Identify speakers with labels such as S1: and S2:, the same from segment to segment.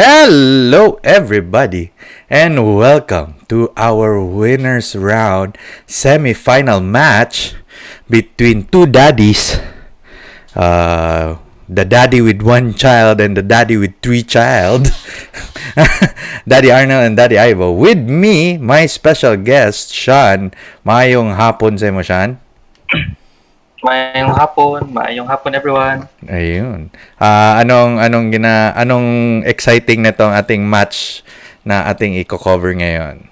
S1: Hello, everybody, and welcome to our winners round semifinal match between two daddies. The daddy with one child and the daddy with three child. Daddy Arnel and Daddy Ivo. With me, my special guest, Sean. Mayong hapon sa mo, Sean.
S2: Maayong hapon everyone.
S1: Ayun. Anong exciting na tong ating match na ating i-cover ngayon?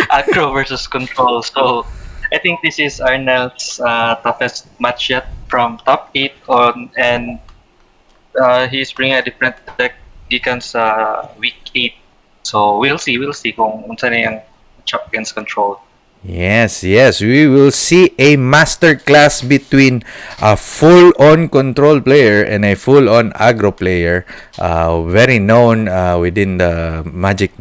S2: Aggro versus Control. So, I think this is Arnel's toughest match yet from top 8 on, and he's bringing a different deck gikan sa week 8. So, we'll see kung unsa na yung chop against Control.
S1: Yes. We will see a masterclass between a full-on control player and a full-on aggro player. Very known within the Magic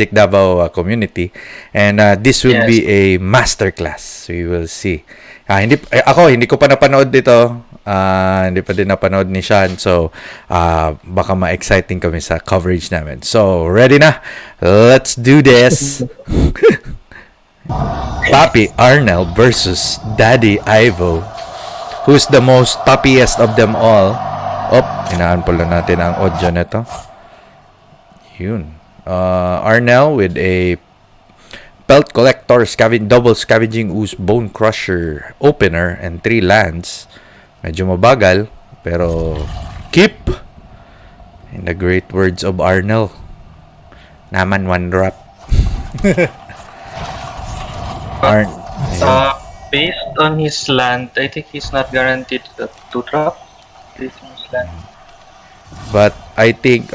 S1: Davao community. And this will be a masterclass. We will see. Hindi ko pa napanood dito. Hindi pa din napanood ni Sean. So, baka ma-exciting kami sa coverage namin. So, ready na? Let's do this! Papi Arnel versus Daddy Ivo. Who's the most toppiest of them all? Inaan-pull na natin ang audio nito. Yun. Arnel with a Pelt Collector, double Scavenging Ooze, Bone Crusher, Opener, and 3 lands. Medyo mabagal, pero keep. In the great words of Arnel, naman one drop.
S2: Based on his land, I think he's not guaranteed the 2-drop. Based on his land.
S1: But I think,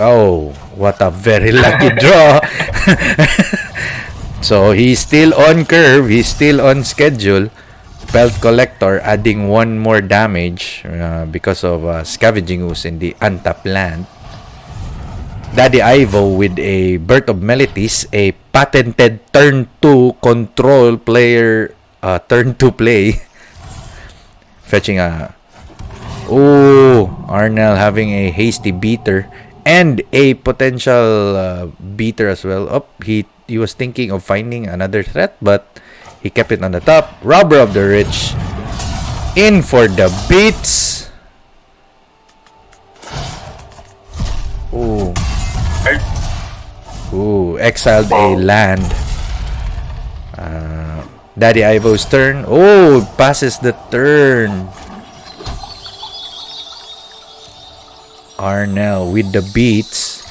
S1: what a very lucky draw. So he's still on curve, he's still on schedule. Pelt Collector adding one more damage because of Scavenging Ooze in the untapped land. Daddy Ivo with a Birth of Meletis, a patented turn 2 control player, turn 2 play. Fetching Arnel having a hasty beater and a potential beater as well. He was thinking of finding another threat, but he kept it on the top. Robber of the Rich in for the beats. Exiled a land. Daddy Ivo's turn. Passes the turn. Arnel with the beats.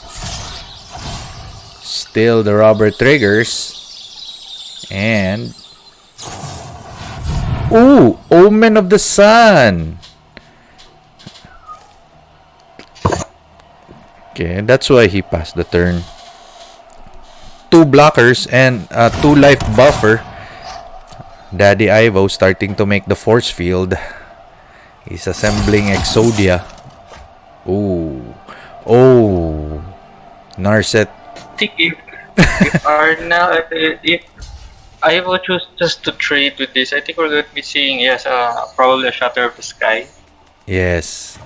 S1: Still the robber triggers. And Omen of the Sun. Okay, that's why he passed the turn. 2 blockers and 2 life buffer. Daddy Ivo starting to make the force field. He's assembling Exodia. Narset.
S2: I think if Arnel, if Ivo choose just to trade with this, I think we're going to be seeing probably a Shatter of the Sky.
S1: Yes.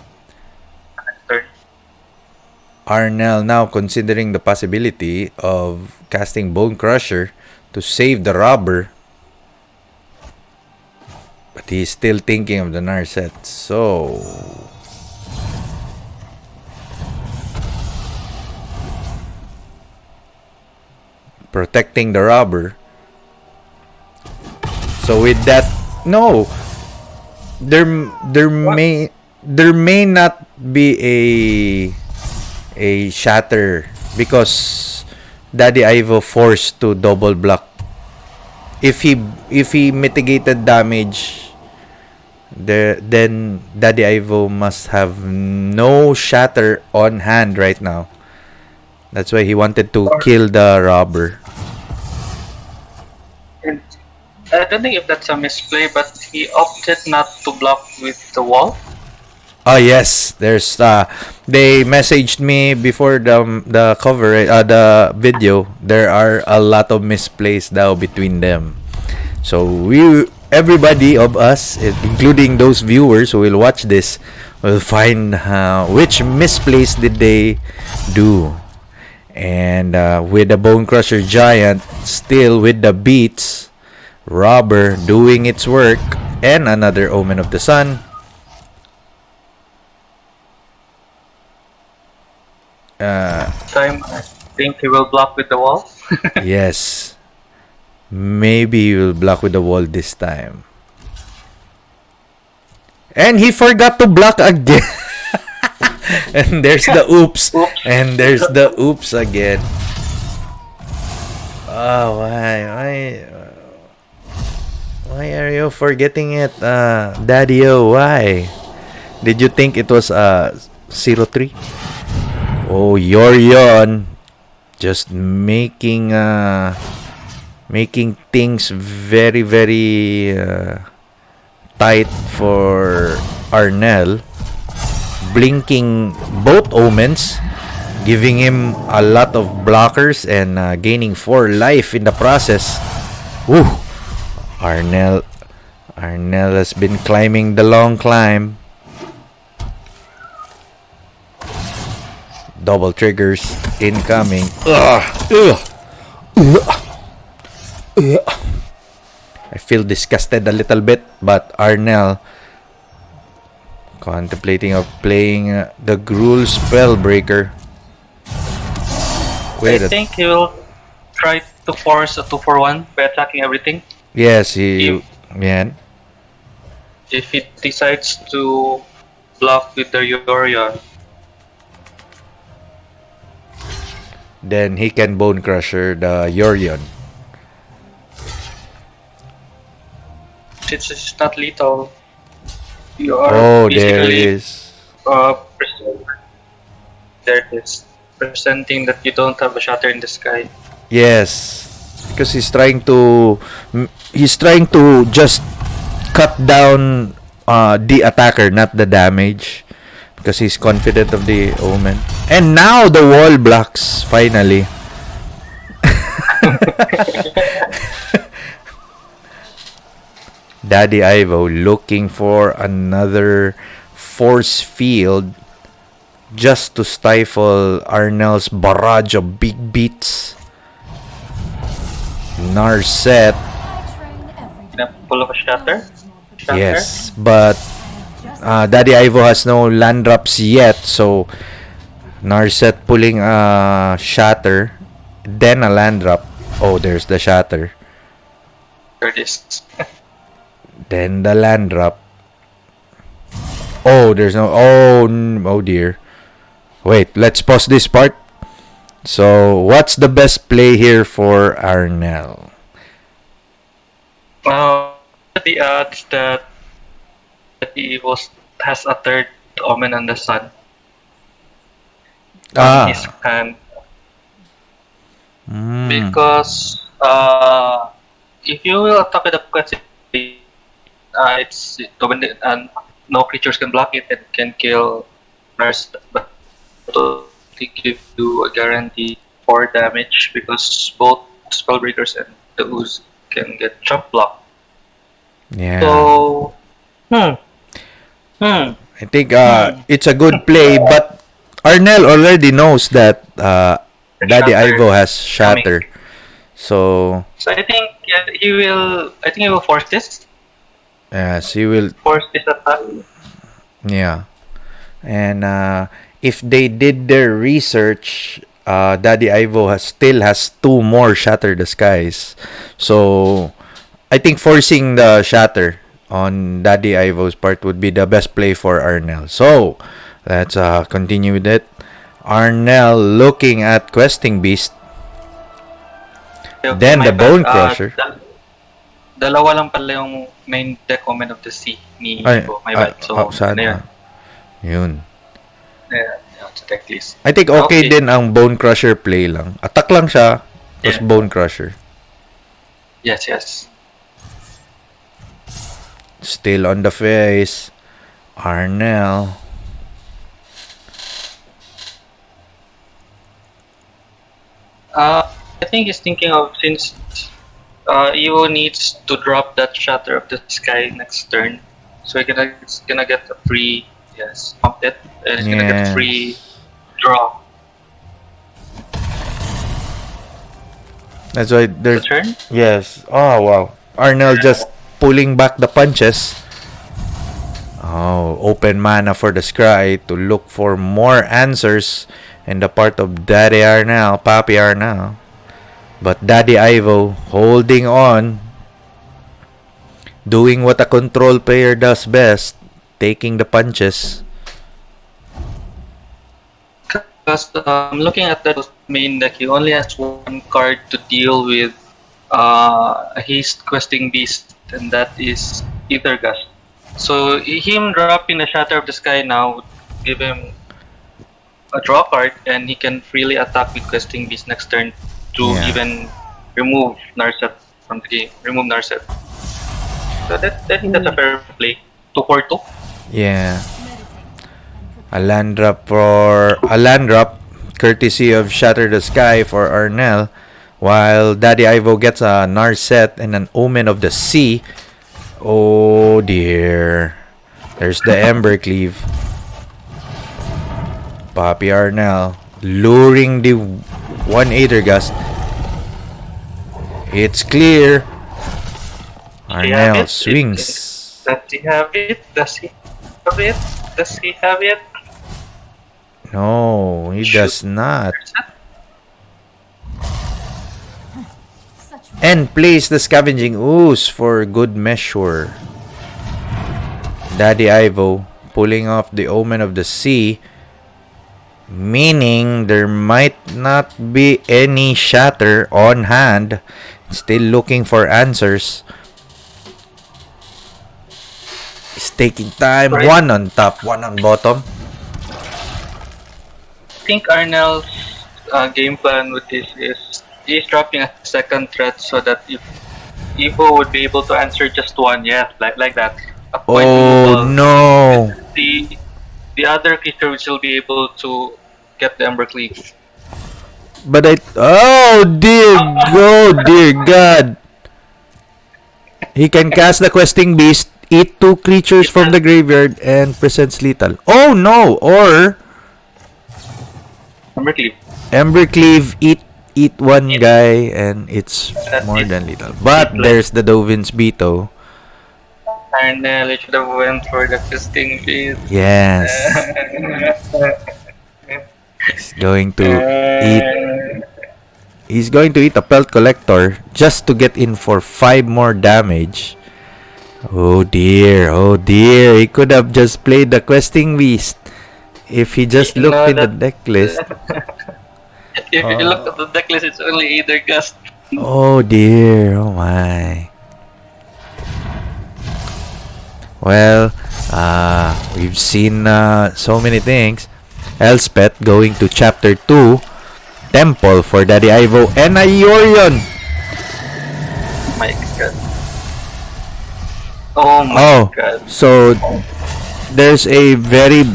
S1: Arnel now considering the possibility of casting Bone Crusher to save the robber. But he's still thinking of the Narset. So protecting the robber. So with that, there may not be a shatter because Daddy Ivo forced to double block. If he mitigated damage, then Daddy Ivo must have no shatter on hand right now. That's why he wanted to kill the robber.
S2: And I don't think if that's a misplay, but he opted not to block with the wall.
S1: Yes, there's they messaged me before the cover the video. There are a lot of misplays now between them. So everybody of us, including those viewers who will watch this, will find which misplace did they do. And with the Bone Crusher Giant still with the beats, Robber doing its work, and another Omen of the Sun.
S2: Time, I think he will block with the wall.
S1: Yes. Maybe he will block with the wall this time. And he forgot to block again. And there's the oops.
S2: Oops.
S1: And there's the oops again. Oh, why are you forgetting it, Daddy-O? Why? Did you think it was 0-3? Oh, Yorion just making things very very tight for Arnel, blinking both omens, giving him a lot of blockers and gaining 4 life in the process. Woo! Arnel has been climbing the long climb. Double triggers incoming. I feel disgusted a little bit, but Arnel contemplating of playing the Gruul Spellbreaker.
S2: I think he will try to force a 2-for-1 by attacking everything.
S1: Yes, he. Yeah.
S2: If he decides to block with the Yorion,
S1: Then he can Bone Crusher the Yorion.
S2: since it's not lethal, you are
S1: There
S2: basically
S1: is.
S2: there it is, presenting that you don't have a shatter in the sky.
S1: Yes, because he's trying to just cut down the attacker, not the damage, because he's confident of the Omen. And now the wall blocks finally. Daddy Ivo looking for another force field just to stifle Arnel's barrage of big beats. Narset.
S2: Pull up a shatter.
S1: Yes, but Daddy Ivo has no land drops yet, so Narset pulling a shatter, then a land drop. Oh, there's the shatter.
S2: There it is.
S1: Then the land drop. Oh, there's no. Oh dear. Wait, let's pause this part. So, what's the best play here for Arnel?
S2: The odds that he has a third Omen on the Sun on his hand, because if you will attack with the Quetzal, it's and no creatures can block it and can kill Nurse, but to give you a guarantee for damage because both Spellbreakers and the Ooze can get jump block.
S1: Yeah.
S2: So,
S1: I think it's a good play, but Arnel already knows that Daddy Ivo has shatter. So
S2: I think he will. I think he will force this.
S1: yes, he will.
S2: Force this attack.
S1: Yeah, and if they did their research, Daddy Ivo still has 2 more Shatter the Skies. So I think forcing the Shatter on Daddy Ivo's part would be the best play for Arnel. So let's continue with it. Arnel looking at Questing Beast.
S2: Okay,
S1: Then the Bone Crusher.
S2: Dalawa lang pala yung main deck Omen of the Sea ni Ivo. My bad. So,
S1: saan?
S2: ano
S1: Yun.
S2: Yeah, sa deck list.
S1: I think okay din ang Bone Crusher play lang. Attack lang siya, tapos Bone Crusher.
S2: Yes.
S1: Still on the face. Arnel.
S2: I think he's thinking of, since Evo needs to drop that Shatter of the Sky next turn, so he's gonna get a free, yes, pump it, and he's gonna get a free
S1: Yes.
S2: draw.
S1: That's why
S2: The
S1: there's.
S2: turn.
S1: Yes. Oh, wow. Arnel just pulling back the punches. Oh, open mana for the Scry to look for more answers in the part of Daddy Arnel, Papi Arnel. But Daddy Ivo holding on, doing what a control player does best, taking the punches.
S2: Because looking at that main deck, he only has one card to deal with a haste questing beast, and that is Ether Gust. So him dropping the Shatter of the Sky now would give him a draw card, and he can freely attack with questing beast next turn to
S1: Yeah.
S2: even remove Narset from the game. Remove Narset. So I think that's a fair play. 2 for 2.
S1: Yeah. A land drop, courtesy of Shatter the Sky for Arnel, while Daddy Ivo gets a Narset and an Omen of the Sea. Oh dear. There's the Embercleave. Papi Arnel luring the one Aethergust. It's clear. Arnel swings.
S2: Does he have it? Does he have it? Does he have it?
S1: No, he does not. And plays the Scavenging Ooze for good measure. Daddy Ivo pulling off the Omen of the Sea, meaning there might not be any Shatter on hand. Still looking for answers. He's taking time.
S2: Right.
S1: One on top, one on bottom.
S2: I think Arnel's game plan with this is he's dropping a second threat so that if Evo would be able to answer just one, yes, like that. A point
S1: Oh
S2: removal.
S1: no!
S2: The other creature will still be able to get the Embercleave.
S1: But oh dear God! He can cast the Questing Beast, eat 2 creatures from the graveyard, and presents lethal. Oh no! Or
S2: Embercleave.
S1: Embercleave, eat one guy, and it's
S2: That's
S1: more
S2: it.
S1: than lethal. But
S2: It's
S1: there's the Dovin's Beto.
S2: Arnel, should have went for the Fisting Beast.
S1: Yes. He's going to eat. He's going to eat a Pelt Collector just to get in for 5 more damage. Oh dear, oh dear. He could have just played the Questing Beast if he just
S2: You
S1: looked
S2: know
S1: in the
S2: that-
S1: deck list.
S2: If you look at the deck list, it's only either Gust.
S1: Oh dear, oh my. Well, we've seen so many things. Elspeth going to chapter 2. Temple for Daddy Ivo and a Yorion.
S2: My God. Oh my
S1: Oh,
S2: God.
S1: so there's a very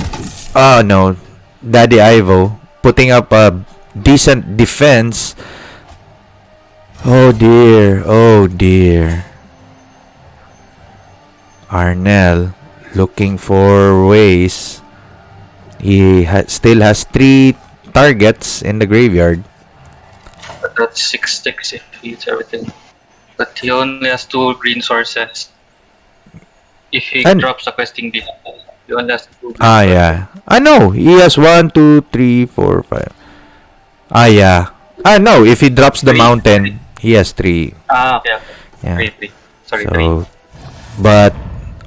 S1: no, Daddy Ivo putting up a decent defense. Oh dear, oh dear. Arnel looking for ways. He still has 3 targets in the graveyard.
S2: But that's 6 sticks if he eats everything. But he only has 2 green sources. If he
S1: And-
S2: drops a questing beast, he only has 2 green
S1: Ah,
S2: sources.
S1: yeah. Ah, no. He has 1, 2, 3, 4, 5. Ah, yeah. Ah, no. If he drops the
S2: 3.
S1: mountain, he has 3.
S2: Ah, okay.
S1: Yeah.
S2: 3. Sorry, 3.
S1: So, but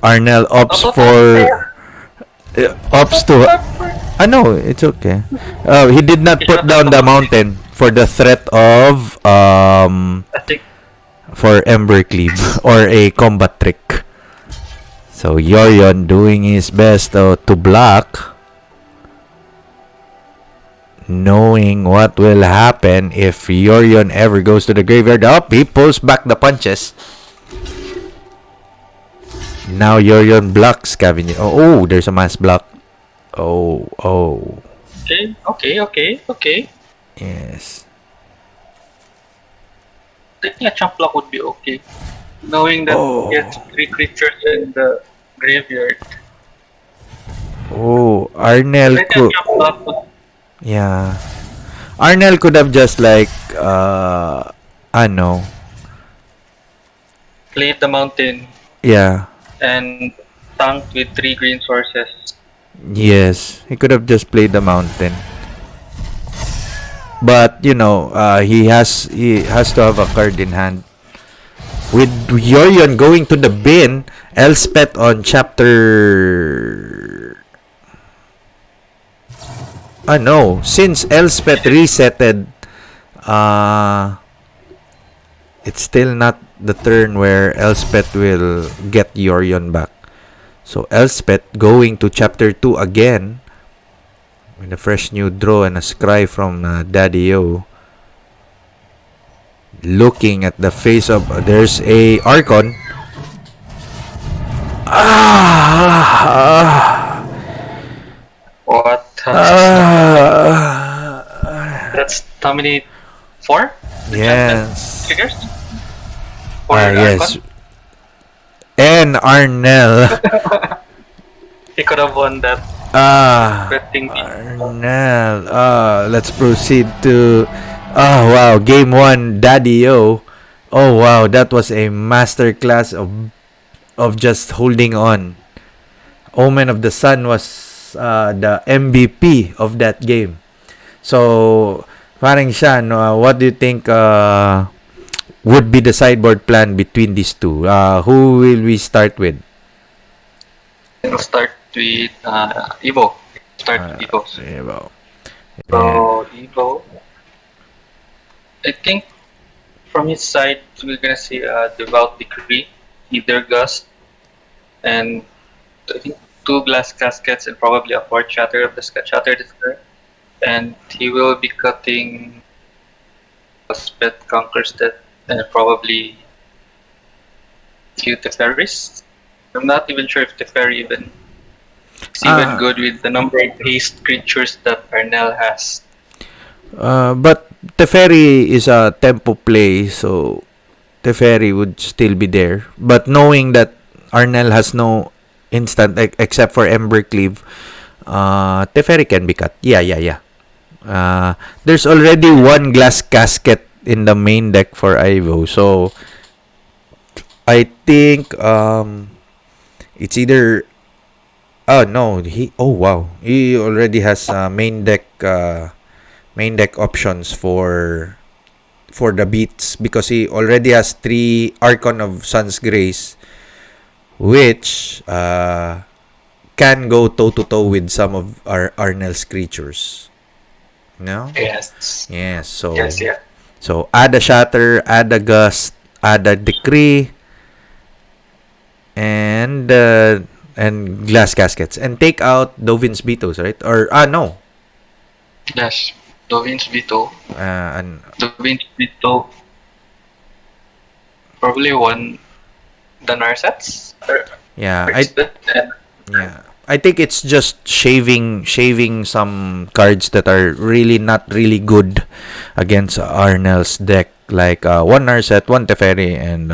S1: Arnel opts for opts to. Ah, no. It's okay. He did not put down the mountain for the threat of
S2: I think
S1: for Embercleave or a combat trick. So Yorion doing his best to block, knowing what will happen if Yorion ever goes to the graveyard. Up, he pulls back the punches. Now Yorion blocks Scavenger. Oh, there's a mass block. Oh.
S2: okay.
S1: Yes.
S2: I think a champ block would be okay. Knowing that he
S1: Oh.
S2: has three creatures in the graveyard.
S1: Oh, Arnel
S2: I think a
S1: could.
S2: champ block would
S1: Yeah. Arnel could have just like ano.
S2: play the mountain
S1: Yeah.
S2: and tanked with three green sources.
S1: Yes. He could have just played the mountain. But you know, he has to have a card in hand. With Yorion going to the bin, Elspeth on chapter. No, since Elspeth resetted, uh, it's still not the turn where Elspeth will get Yorion back. So Elspeth going to chapter 2 again with a fresh new draw and a scry from Daddy O. Looking at the face of there's a Archon.
S2: What? That's how many? Four?
S1: Yes.
S2: Triggers? For
S1: Yes.
S2: Archon?
S1: And Arnel.
S2: He could have won that betting.
S1: Arnel. Let's proceed to. Oh wow, game 1, Daddy O. Oh wow, that was a masterclass of just holding on. Omen of the Sun was the MVP of that game. So, parang siya, no, what do you think would be the sideboard plan between these two? Who will we start with?
S2: We'll start with Evo. Start with Evo.
S1: Evo.
S2: So, Evo. I think from his side, we're gonna see a Devout Decree, either Gust, and I think 2 Glass Caskets and probably a 4th Shatter of the Shatter this turn. And he will be cutting Spet Conquers that and probably few Teferis. I'm not even sure if Teferi even is even good with the number of haste creatures that Arnel has.
S1: But Teferi is a tempo play, so Teferi would still be there. But knowing that Arnel has no instant except for Ember Cleave, Teferi can be cut. Yeah. There's already one Glass Casket in the main deck for Ivo, so I think it's either. Oh no, he. Oh wow, he already has main deck options for the beats because he already has 3 Archon of Sun's Grace, which can go toe to toe with some of Arnel's creatures. No?
S2: Yes.
S1: Yes. So
S2: Yes, yeah.
S1: so add a Shatter, add a Gust, add a Decree, and Glass Caskets, and take out Dovin's Betos, right? Or no.
S2: Yes. Dovin's Vito.
S1: And
S2: Dovin's Vito probably won the Narsets.
S1: yeah,
S2: And
S1: yeah. I think it's just shaving some cards that are really not really good against Arnel's deck, like one Narset, one Teferi, and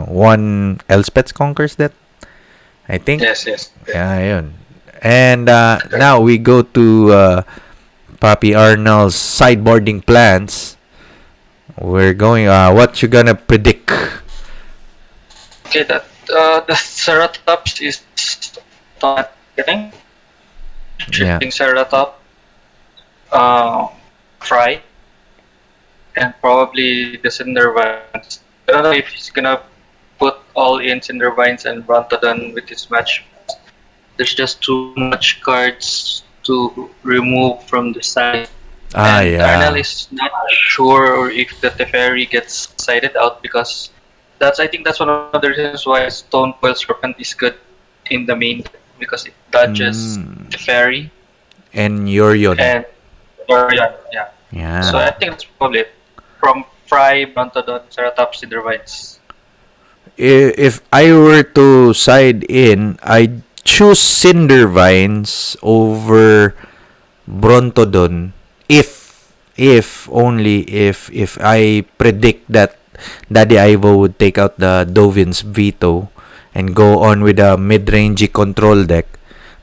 S1: one Elspeth conquers that. I think.
S2: yes.
S1: Yeah, yun. And now we go to Papi Arnel's sideboarding plans. We're going. What you gonna predict?
S2: Okay, that the Ceratops is not getting.
S1: Yeah.
S2: Shifting Ceratop, Fry, and probably the Cindervines. I don't know if he's gonna put all in Cindervines and Brontodon with his match. There's just too much cards to remove from the side. And Arnel is not sure if the Teferi gets sided out because I think that's one of the reasons why Stone Coil Serpent is good in the main deck, because it dodges Teferi
S1: And Yorion.
S2: and Orion. Yeah.
S1: Yeah.
S2: So I think that's probably it. From Fry, Brontodon, Ceratops, Cindervines.
S1: If I were to side in, I'd choose Cindervines over Brontodon if only if I predict that Daddy Ivo would take out the Dovin's veto and go on with a mid-rangey control deck.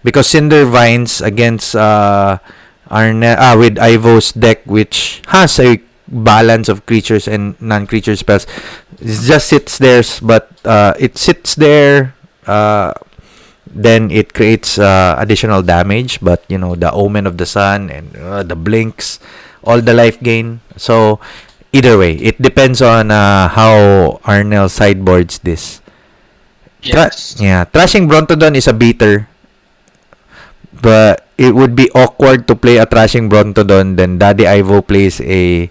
S1: Because Cinder Vines against with Ivo's deck, which has a balance of creatures and non-creature spells, it just sits there, but it sits there. Then it creates additional damage, but the Omen of the Sun and the Blinks, all the life gain. So either way, it depends on how Arnel sideboards this.
S2: Yes.
S1: Trashing Brontodon is a beater, but it would be awkward to play a Trashing Brontodon, then Daddy Ivo plays a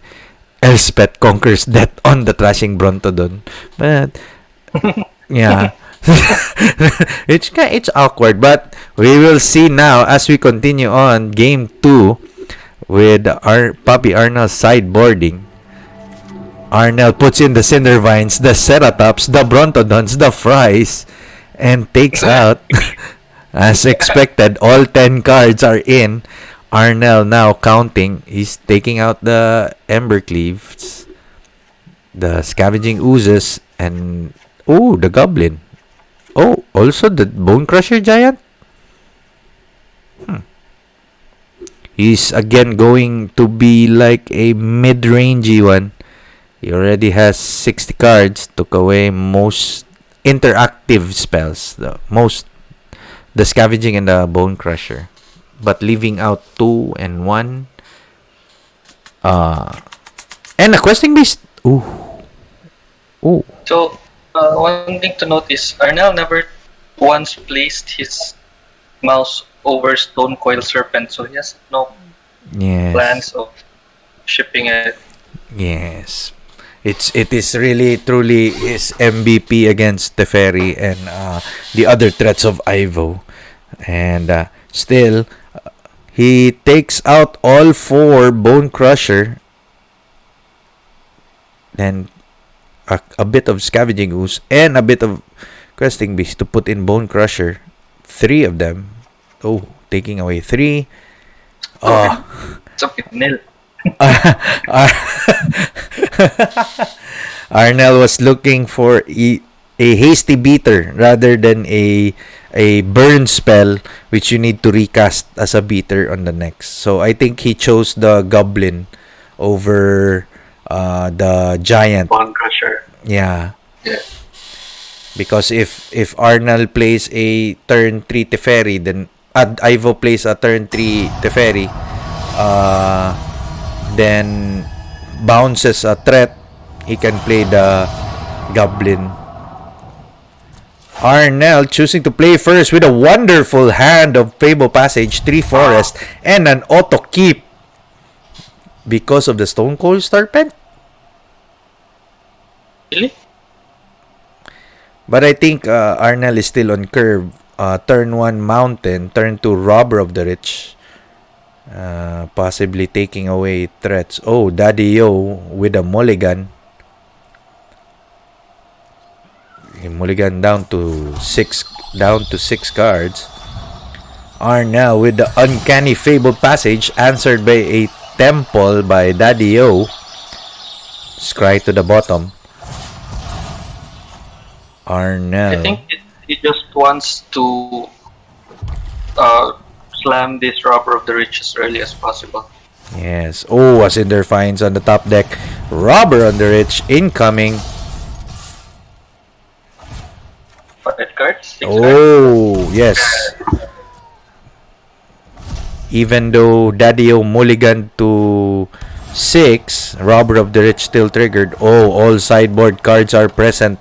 S1: Elspeth Conquers Death on the Trashing Brontodon. But yeah. it's awkward, but we will see now as we continue on game 2 with our Puppy Arnel sideboarding. Arnel puts in the Cindervines, the Ceratops, the Brontodons, the Fries, and takes out, as expected, all 10 cards are in. Arnel now counting. He's taking out the Embercleaves, the Scavenging Oozes, and the Goblin. Oh, also the Bone Crusher Giant? He's again going to be like a mid-rangey one. He already has 60 cards. Took away most interactive spells. The Scavenging and the Bone Crusher. But leaving out 2 and 1. And a Questing Beast. Ooh.
S2: So, one thing to note is Arnel never once placed his mouse over Stone Coil Serpent, so he has no plans of shipping it.
S1: Yes. It is really truly his MVP against Teferi and the other threats of Ivo. And still, he takes out all 4 Bone Crusher. And a bit of Scavenging Ooze and a bit of Questing Beast to put in Bone Crusher. 3 of them. Oh, taking away 3.
S2: It's a nil.
S1: Arnel was looking for a hasty beater rather than a burn spell, which you need to recast as a beater on the next. So I think he chose the Goblin over the Giant.
S2: Bone Crusher.
S1: Yeah. Because if Arnel plays a turn 3 Teferi, then Ivo plays a turn 3 Teferi, then bounces a threat, he can play the Goblin. Arnel choosing to play first with a wonderful hand of Fable Passage, 3 Forest, and an auto keep because of the Stone Cold Serpent.
S2: Really?
S1: But I think Arnel is still on curve. Turn 1 Mountain, turn 2 Robber of the Rich. Possibly taking away threats. Oh, Daddy Yo with a mulligan. Mulligan down to 6 cards. Arnel with the Uncanny Fable Passage, answered by a Temple by Daddy Yo. Scry to the bottom. Arnel.
S2: I think he just wants to slam this Robber of the Rich as early as possible.
S1: Yes. Oh, a Cinder finds on the top deck. Robber on the Rich incoming.
S2: 5 cards? 6
S1: cards? Yes. Even though Daddy-O mulligan to 6, Robber of the Rich still triggered. Oh, all sideboard cards are present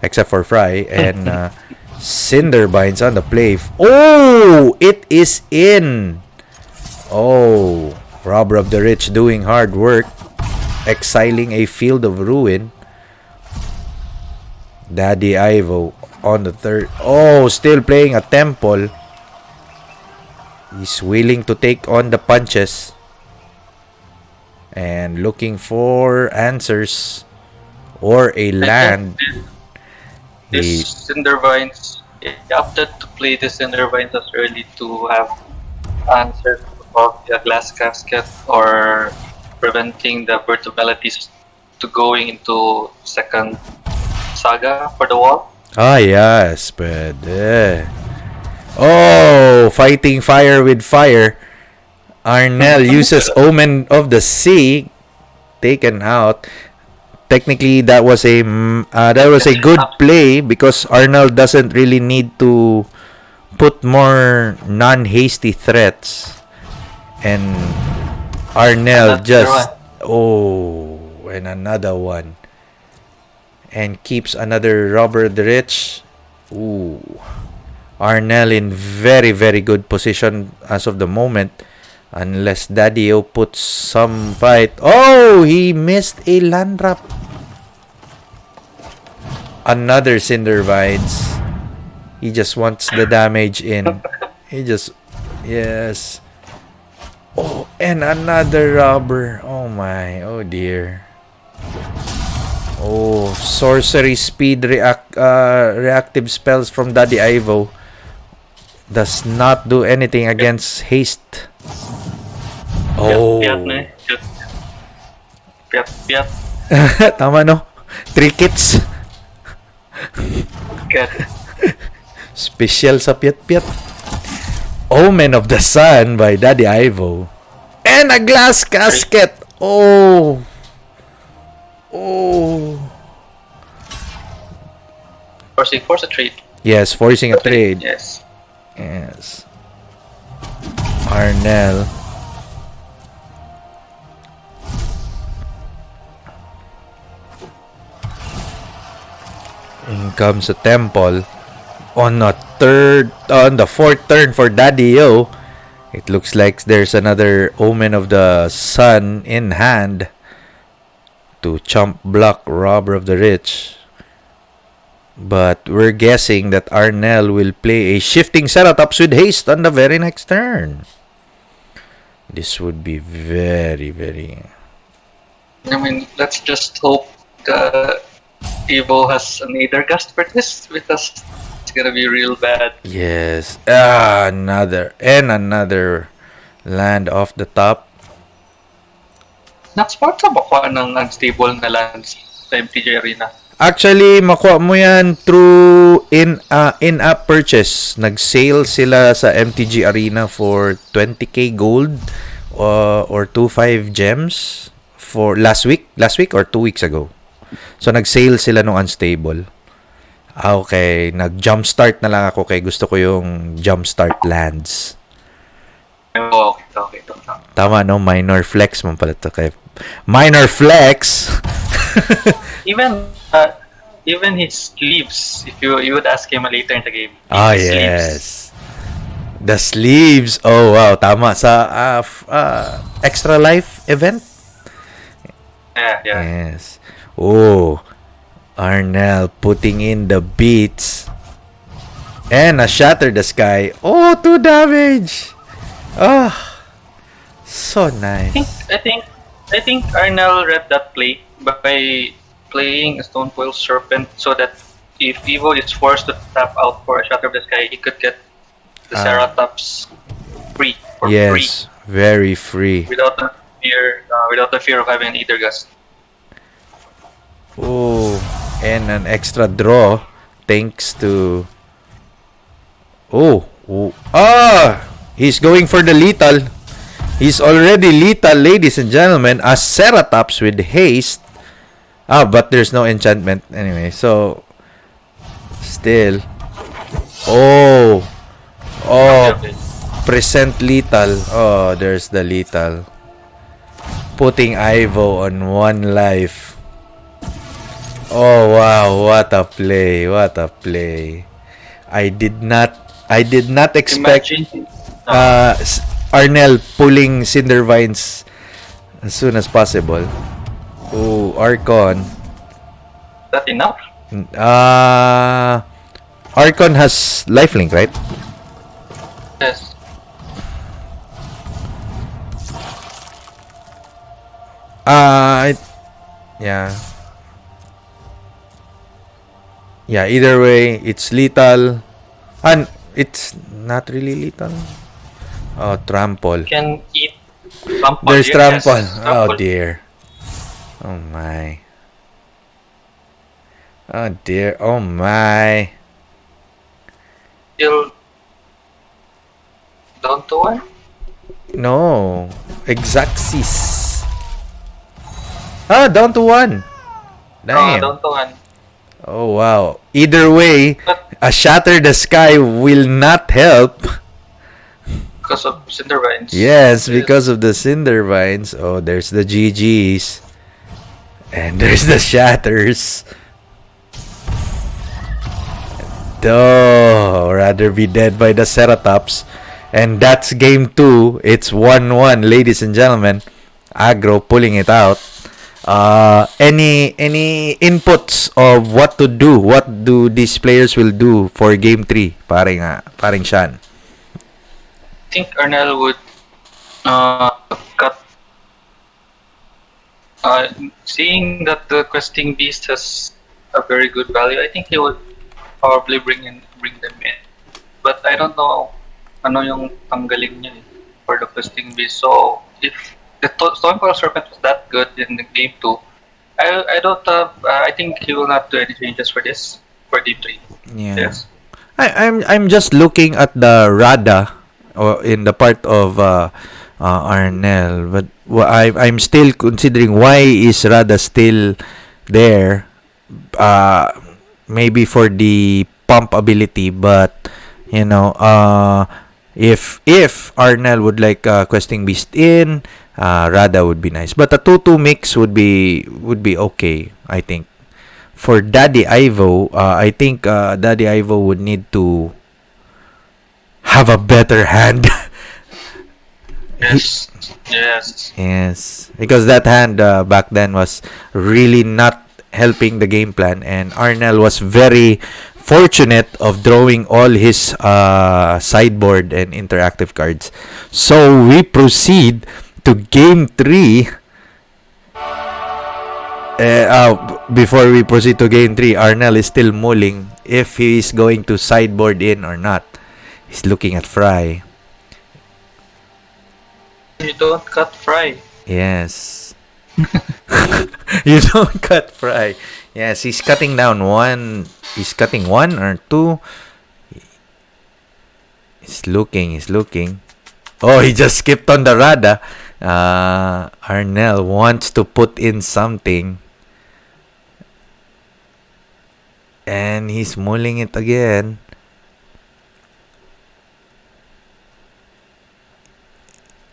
S1: except for Fry. And Cinder binds on the play. Oh, it is in. Oh, Robber of the Rich doing hard work, exiling a Field of Ruin. Daddy Ivo on the third. Oh, still playing a Temple. He's willing to take on the punches and looking for answers or a land.
S2: This Cindervines, he opted to play the Cindervines as early to have answers about the glass casket or preventing the Birth of Melodies to going into second saga for the wall.
S1: Ah, yes, pwede. Oh, fighting fire with fire. Arnel uses Omen of the Sea, taken out. Technically, that was a good play because Arnel doesn't really need to put more non-hasty threats, and Arnel just and another one, and keeps another Robber the Rich. Ooh, Arnel in very very good position as of the moment. Unless Daddy-O puts some fight. Oh, he missed a land drop. Another Cinder Vines. He just wants the damage in. Yes. Oh, and another robber. Oh my, oh dear. Oh, sorcery speed reactive spells from Daddy Ivo. Does not do anything against haste. Oh.
S2: Piat.
S1: Tama no? Trickets. Special sa piat-piat. Omen of the Sun by Daddy Ivo. And a glass casket. Oh.
S2: Force a trade.
S1: Yes, forcing a trade.
S2: Yes.
S1: Arnel. In comes a temple. On the fourth turn for Daddy-O. It looks like there's another Omen of the Sun in hand to chump block Robber of the Rich. But we're guessing that Arnel will play a shifting setups with haste on the very next turn. This would be very, very...
S2: I mean, let's just hope the Evo has an Aether Gust for this, because it's gonna be real bad.
S1: Yes. Another land off the top.
S2: Naxport ka ba ng unstable na lands sa MTG Arena?
S1: Actually, makuha mo yan through in-app purchase. Nag-sale sila sa MTG Arena for 20k gold or 25 gems for last week or 2 weeks ago. So nag-sale sila nung unstable. Okay, nag-jumpstart na lang ako kay gusto ko yung jumpstart lands.
S2: Okay.
S1: Tama no, minor flex mo pala to kay minor flex.
S2: Even his sleeves, if you would ask him later in the game.
S1: Yes. The sleeves. Oh wow, tama sa extra life event.
S2: Yeah.
S1: Yes. Oh, Arnel putting in the beats. And a Shatter the Sky. Oh, 2 damage. So nice.
S2: I think Arnel read that play by playing a Stonefoil Serpent so that if Evo is forced to tap out for a Shatter of the Sky, he could get the Ceratops free.
S1: Yes, very free.
S2: Without the fear of having an Aether Gust.
S1: Oh, and an extra draw thanks to... he's going for the lethal. He's already lethal, ladies and gentlemen. A Ceratops with haste. But there's no enchantment anyway. So, still. Present lethal. Oh, there's the lethal. Putting Ivo on 1 life. Oh wow, what a play. I did not expect Arnel pulling Cinder Vines as soon as possible. Oh, Archon.
S2: That enough?
S1: Archon has lifelink, right?
S2: Yes.
S1: Yeah, either way, it's lethal. And it's not really lethal. Oh, trample.
S2: Can eat trample.
S1: There's trample.
S2: Yes,
S1: Oh dear. Oh my. Oh dear. Oh my.
S2: Still down to one.
S1: No. Exacxis. Ah, down to one. Damn.
S2: Down to one.
S1: Oh wow. Either way,
S2: But
S1: a shatter the sky will not help.
S2: because of Cindervines.
S1: Yes, because
S2: Yes.
S1: of the cinder vines. Oh, there's the GGs. And there's the shatters. Oh, rather be dead by the Ceratops. And that's game 2. It's 1-1, ladies and gentlemen. Aggro pulling it out. Any inputs of what to do? What do these players will do for game 3? Paring Shan.
S2: I think Arnel would cut. Seeing that the questing beast has a very good value, I think he would probably bring them in. But I don't know ano yung tanggaling niya for the questing beast. So if the Stormcall Serpent was that good in the game 2, I don't I think he will not do any changes for this for game 3.
S1: Yeah.
S2: Yes.
S1: I'm just looking at the Rada or in the part of Arnel, but I'm still considering why is Rada still there. Uh, Maybe for the pump ability, but you know, if Arnel would like questing beast in, Rada would be nice. But a 2-2 mix would be okay, I think. For Daddy Ivo, I think Daddy Ivo would need to have a better hand. He,
S2: Yes. Yes.
S1: yes, because that hand back then was really not helping the game plan, and Arnel was very fortunate of drawing all his sideboard and interactive cards. So we proceed to game 3. Before we proceed to game 3, Arnel is still mulling if he is going to sideboard in or not. He's looking at Fry.
S2: You don't cut Fry.
S1: Yes. You don't cut Fry. Yes, he's cutting down one. He's cutting one or two. He's looking. He's looking. Oh, he just skipped on the Rada. Arnel wants to put in something. And he's mulling it again.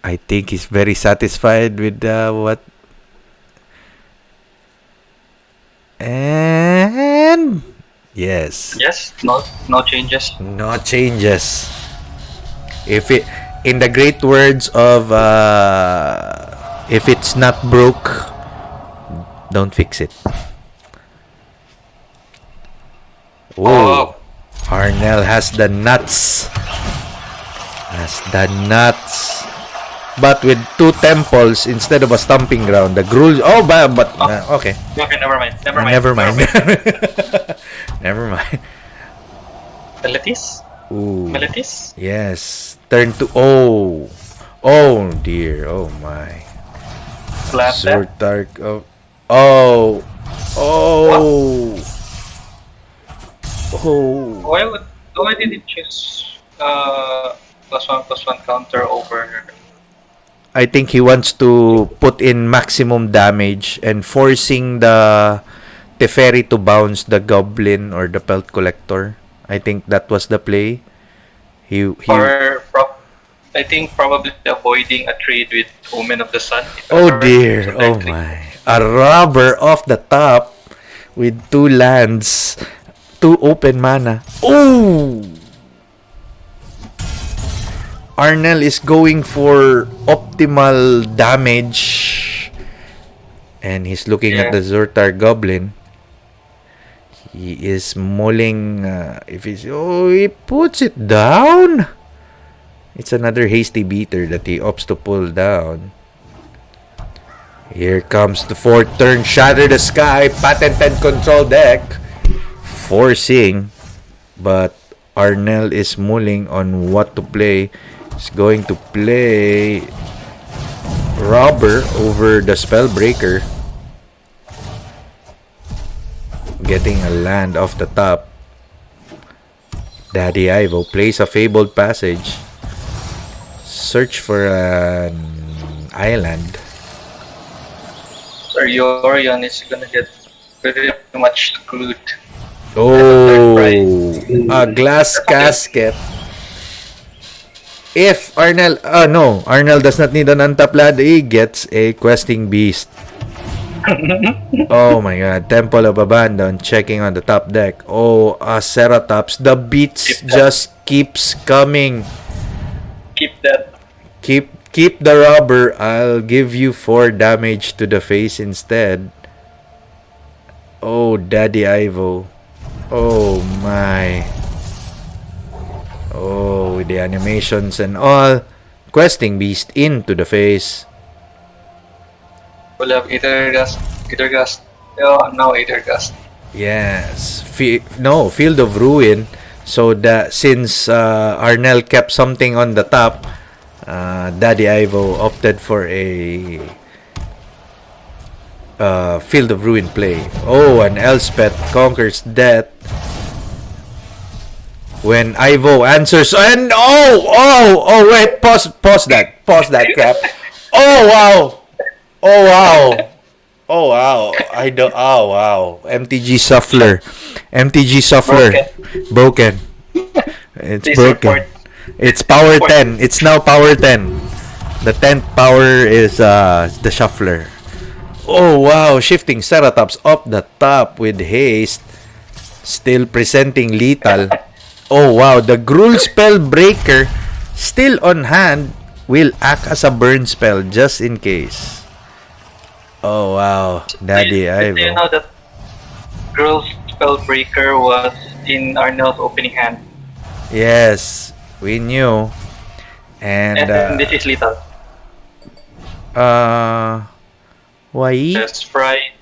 S1: I think he's very satisfied with what. And yes,
S2: Yes. No changes.
S1: no changes. If it, in the great words of, if it's not broke, don't fix it. Oh,
S2: Oh.
S1: Arnel has the nuts. Has the nuts. But with two temples instead of a stomping ground, the Gruul. Oh, but okay.
S2: Okay. Never mind. Never mind.
S1: Never mind. Never mind.
S2: Meletis.
S1: Ooh.
S2: Meletis.
S1: Yes. Turn to. Oh. Oh dear. Oh my.
S2: Planter.
S1: Surtark. Oh. Oh. Oh. Oh.
S2: Why did it choose +1/+1 counter over?
S1: I think he wants to put in maximum damage and forcing the Teferi to bounce the Goblin or the Pelt Collector. I think that was the play. He
S2: I think probably avoiding a trade with Omen of the Sun. If
S1: Oh
S2: ever
S1: dear.
S2: so
S1: Oh
S2: likely.
S1: my. A robber off the top with two lands, two open mana. Oh! Arnel is going for optimal damage. And he's looking at
S2: Yeah.
S1: the Zurtar Goblin. He is mulling. If he's. Oh, he puts it down. It's another hasty beater that he opts to pull down. Here comes the fourth turn. Shatter the Sky. Patented control deck. Forcing. But Arnel is mulling on what to play. He's going to play Robber over the Spellbreaker. getting a land off the top. Daddy Ivo plays a fabled passage. Search for an island.
S2: Sir Yorion is gonna get pretty much screwed.
S1: Oh, a glass casket. If Arnel, no, Arnel does not need an untap land. He gets a questing beast. Oh my god, Temple of Abandon checking on the top deck. Oh, Ceratops. The beats just keeps coming.
S2: Keep that.
S1: Keep the rubber. I'll give you 4 damage to the face instead. Oh, Daddy Ivo. Oh my. Oh, with the animations and all. Questing beast into the face.
S2: We'll have either gust. Oh, no, either gust.
S1: Yes. Field of Ruin. So that since Arnel kept something on the top, Daddy Ivo opted for a Field of Ruin play. Oh, and Elspeth conquers death. When Ivo answers, and wait, pause that crap. Oh wow. MTG Shuffler. Broken. It's
S2: Please
S1: broken.
S2: report.
S1: It's power 10. It's now power 10. The 10th power is the Shuffler. Oh wow, shifting Ceratops up the top with haste. Still presenting lethal. Oh wow, the Gruul Spellbreaker still on hand will act as a burn spell just in case. Oh wow, Daddy Ivo.
S2: Did you know that Gruul Spellbreaker was in Arnel's opening hand?
S1: Yes, we knew. And
S2: this is lethal.
S1: why?
S2: Just Fry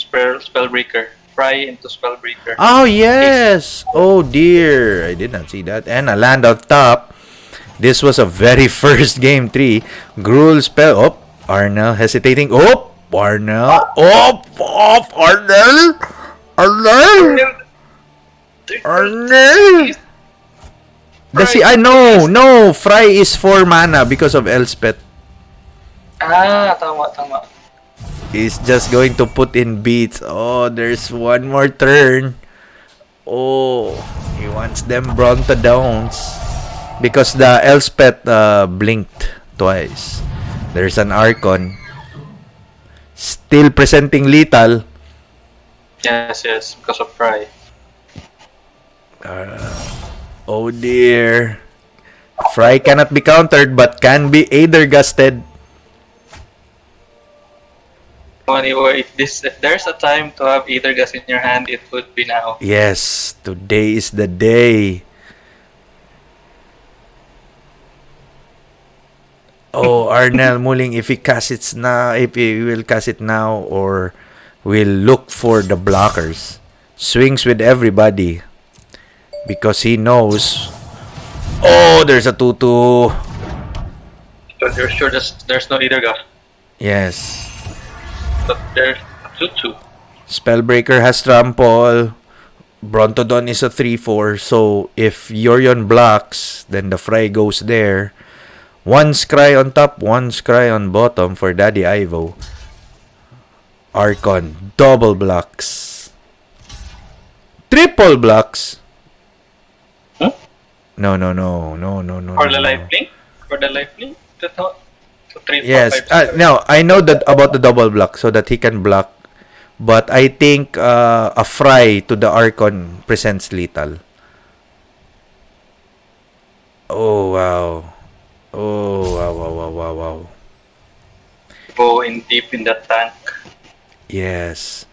S2: Spellbreaker. Fry into Spellbreaker.
S1: Oh yes. Oh dear, I did not see that. And a land on top. This was a very first game 3. Gruul spell. Oh, Arnel hesitating. Oh, Arnel. Oh, Arnel. I know. No, Fry is 4 mana because of Elspeth.
S2: Tama.
S1: He's just going to put in beats. Oh, there's one more turn. Oh, he wants them Bronto Downs. Because the Elspeth blinked twice. There's an Archon. Still presenting lethal.
S2: Yes, because of Fry.
S1: Oh dear. Fry cannot be countered but can be Aether Gusted.
S2: Anyway, if there's a time to have either gas in your hand, it would be now.
S1: Yes, today is the day. Oh, Arnel Muling, if he will cast it now or will look for the blockers. Swings with everybody because he knows. Oh, there's a 2-2.
S2: So you're sure there's no either gas.
S1: Yes.
S2: But there's a 2-2.
S1: Spellbreaker has trample. Brontodon is a 3-4. So if Yorion blocks, then the Fry goes there. One Scry on top, one Scry on bottom for Daddy Ivo. Archon, double blocks. Triple blocks.
S2: Huh?
S1: No.
S2: For the lifelink? For the lifelink? So 3, 4,
S1: Yes.
S2: 5, 6,
S1: No, I know that about the double block so that he can block. But I think a Fry to the Archon presents lethal. Oh, wow. Wow.
S2: Go in deep in the tank.
S1: Yes.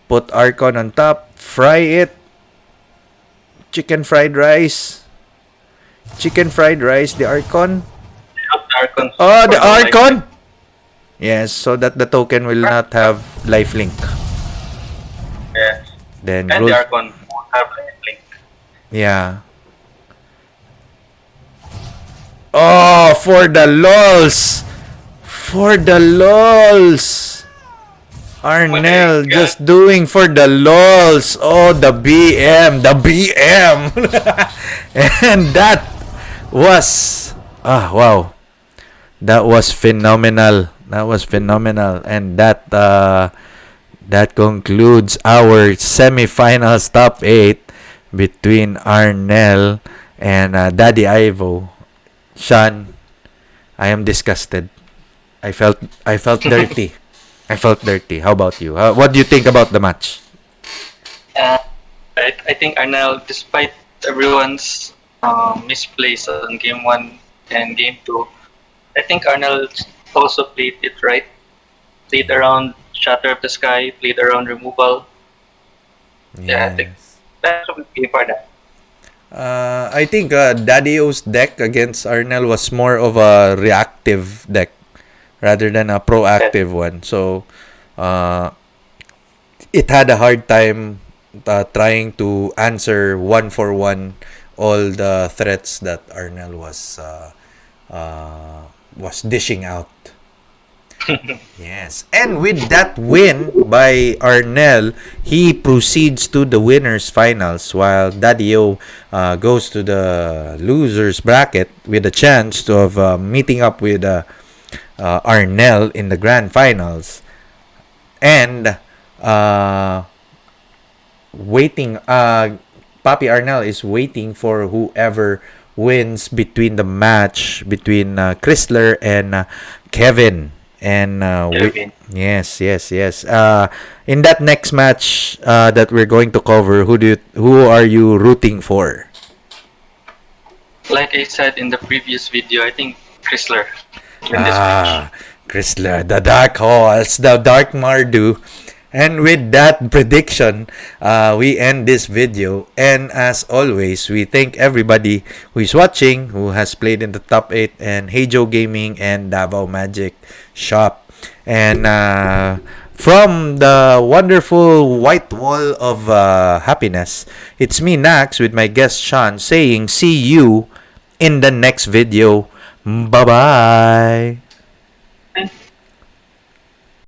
S1: Put Archon on top. Fry it. Chicken fried rice. The Archon. Oh, the Archon! Yes, so that the token will not have lifelink.
S2: Yes.
S1: Then
S2: And the Archon won't have lifelink.
S1: Yeah. Oh, for the lols!
S2: My
S1: Arnel
S2: God.
S1: just doing for the lols. Oh, the BM, the BM. And that was wow. That was phenomenal. That was phenomenal. And that concludes our semifinals top 8 between Arnel and Daddy Ivo. Sean, I am disgusted. I felt dirty. I felt dirty. How about you? What do you think about the match?
S2: Uh, I think Arnel, despite everyone's misplays on game one and game two, I think Arnel also played it right. Played around Shatter of the Sky, played around removal. Yeah, I think
S1: Yes.
S2: that's a good game for that.
S1: I think Daddy O's deck against Arnel was more of a reactive deck rather than a
S2: Yeah.
S1: proactive one. So uh, it had a hard time trying to answer one for one all the threats that Arnel was dishing out. Yes. And with that win by Arnel, he proceeds to the winners finals while Daddio goes to the losers bracket with a chance to of meeting up with Arnel in the grand finals. And uh, waiting Papi Arnel is waiting for whoever wins between the match between Chrysler and Kevin. And
S2: Kevin.
S1: yes. In that next match that we're going to cover, who are you rooting for?
S2: Like I said in the previous video, I think Chrysler win this match.
S1: Ah, Chrysler, the Dark Horse, the Dark Mardu. And with that prediction, we end this video. And as always, we thank everybody who is watching, who has played in the top 8, and Heijo Gaming and Davao Magic Shop. And from the wonderful white wall of happiness, it's me, Nax, with my guest Sean, saying see you in the next video. Bye bye.